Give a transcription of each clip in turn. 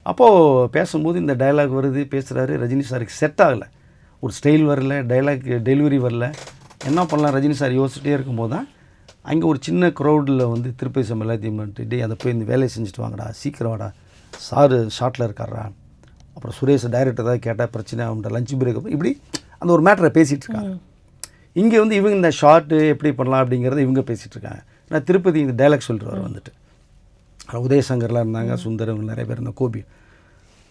அப்போது பேசும்போது இந்த டயலாக் வருது, பேசுகிறாரு. ரஜினி சாருக்கு செட் ஆகலை, ஒரு ஸ்டைல் வரல, டைலாக் டெலிவரி வரல. என்ன பண்ணலாம் ரஜினி சார் யோசிச்சுட்டே இருக்கும்போது தான் அங்கே ஒரு சின்ன க்ரௌடில் வந்து திருப்பதி சாமி எல்லாத்தையும் பண்ணிட்டு, அதை போய் இந்த வேலையை செஞ்சுட்டு வாங்கடா, சீக்கிரம் வாடா, சாரு ஷார்ட்டில் இருக்காரா, அப்புறம் சுரேஷ் டைரக்டர் ஏதாவது கேட்டால் பிரச்சனை, அவன்கிட்ட லஞ்ச் பிரேக், இப்படி அந்த ஒரு மேட்டரை பேசிகிட்டு இருக்காங்க. இங்கே வந்து இவங்க இந்த ஷார்ட்டு எப்படி பண்ணலாம் அப்படிங்கிறத இவங்க பேசிகிட்டு இருக்காங்க. ஏன்னா திருப்பதி இந்த டைலாக் சொல்லிட்டு வந்துட்டு உதயசங்கர்லாம் இருந்தாங்க, சுந்தரம் நிறைய பேர் இருந்தாங்க, கோபி.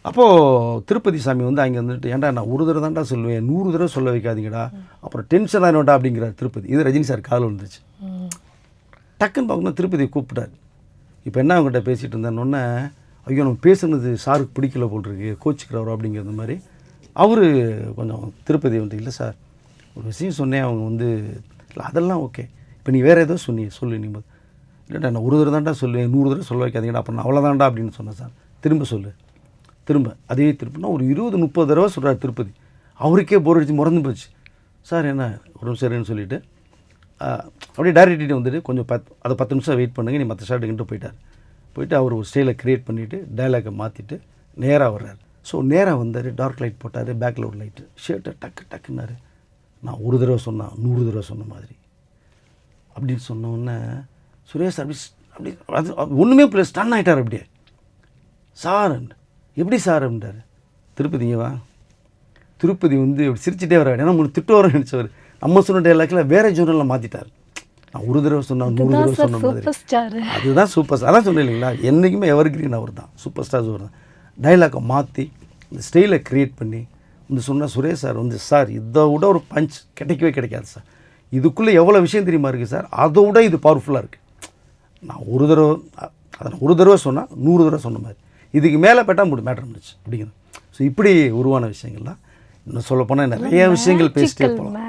அப்போது திருப்பதி சாமி வந்து அங்கே வந்துட்டு, ஏன்டா நான் ஒரு தடவை தான்டா சொல்லுவேன், 100 தடவை சொல்ல வைக்காதீங்கடா, அப்புறம் டென்ஷன் ஆகினோட்டா அப்படிங்கிறார் திருப்பதி. இது ரஜினி சார் காதில் வந்துருச்சு. டக்குன்னு பார்க்கணும் திருப்பதியை கூப்பிட்டார். இப்போ என்ன அவங்ககிட்ட பேசிகிட்டு இருந்தேன்னொன்னே, ஐயோ நம்ம பேசுனது சாருக்கு பிடிக்கல போல் இருக்கு, கோச்சிக்கிறவரோ அப்படிங்கிறது மாதிரி அவர் கொஞ்சம் திருப்பதி வந்து, இல்லை சார் ஒரு விஷயம் சொன்னேன், அவங்க வந்து இல்லை அதெல்லாம் ஓகே, இப்போ நீ வேறு ஏதோ சொல்லு நீ. இல்லைடா நான் ஒரு தடவை தான்டா சொல்லுவேன், 100 தடவை சொல்ல வைக்காதீங்கடா, அப்போ நான் அவ்வளோதான்டா அப்படின்னு சொன்னேன் சார். திரும்ப சொல்லு, திரும்ப அதே திருப்பினா ஒரு 20-30 தடவை சொல்கிறார் திருப்பதி. அவருக்கே போர் அடிச்சு முறந்து போச்சு. சார் என்ன ஒரு நிமிஷம் சரின்னு சொல்லிவிட்டு அப்படியே டைரக்டர்கிட்ட வந்துட்டு கொஞ்சம் 10 நிமிஷம் வெயிட் பண்ணுங்க, நீ மற்ற ஷாட்டுக்கிட்டு போயிட்டு அவர் ஒரு ஸ்டைலை க்ரியேட் பண்ணிவிட்டு டைலாக்கை மாற்றிட்டு நேராக வர்றார். ஸோ நேராக வந்தார், டார்க் லைட் போட்டார், பேக்கில் ஒரு லைட்டு, ஷர்ட்டை டக்குன்னாரு. நான் ஒரு தடவை சொன்னேன் 100 தடவை சொன்ன மாதிரி அப்படின்னு சொன்னோன்னே சுரேஷ் அப்படி அது ஒன்றுமே ப்ளஸ் ஸ்டன் ஆகிட்டார். அப்படியே சார் எப்படி சார் அப்படின்றார். திருப்பதிங்கவா, திருப்பதி வந்து அப்படி சிரிச்சுட்டே வர, ஏன்னா உங்களுக்கு திட்டு வர நினச்சவர். நம்ம சொன்ன டைலாக்கில் வேறு ஜோனலில் மாற்றிட்டார். நான் ஒரு தடவை சொன்னேன் 100 தடவை சொன்ன மாதிரி. அதுதான் சூப்பர் ஸ்டார். அதான் சொன்னேன் இல்லைங்களா, என்றைக்குமே எவர் கிரீன் அவர் தான், சூப்பர் ஸ்டார்ஸ் அவர் தான். டைலாக்கை மாற்றி இந்த ஸ்டைலை க்ரியேட் பண்ணி இந்த சொன்ன சுரேஷ் சார் வந்து, சார் இதை விட ஒரு பஞ்ச் கிடைக்காது சார், இதுக்குள்ளே எவ்வளோ விஷயம் தெரியுமா இருக்குது சார், அதை விட இது பவர்ஃபுல்லாக இருக்குது. நான் ஒரு தடவை சொன்னால் 100 தடவை சொன்ன மாதிரி, இதுக்கு மேலே பெட்டால் மேட்டர் முடிச்சு அப்படிங்கிறது. ஸோ இப்படி உருவான விஷயங்கள் தான். இன்னும் சொல்லப்போனால் நிறைய விஷயங்கள் பேசிட்டே போகலாம்.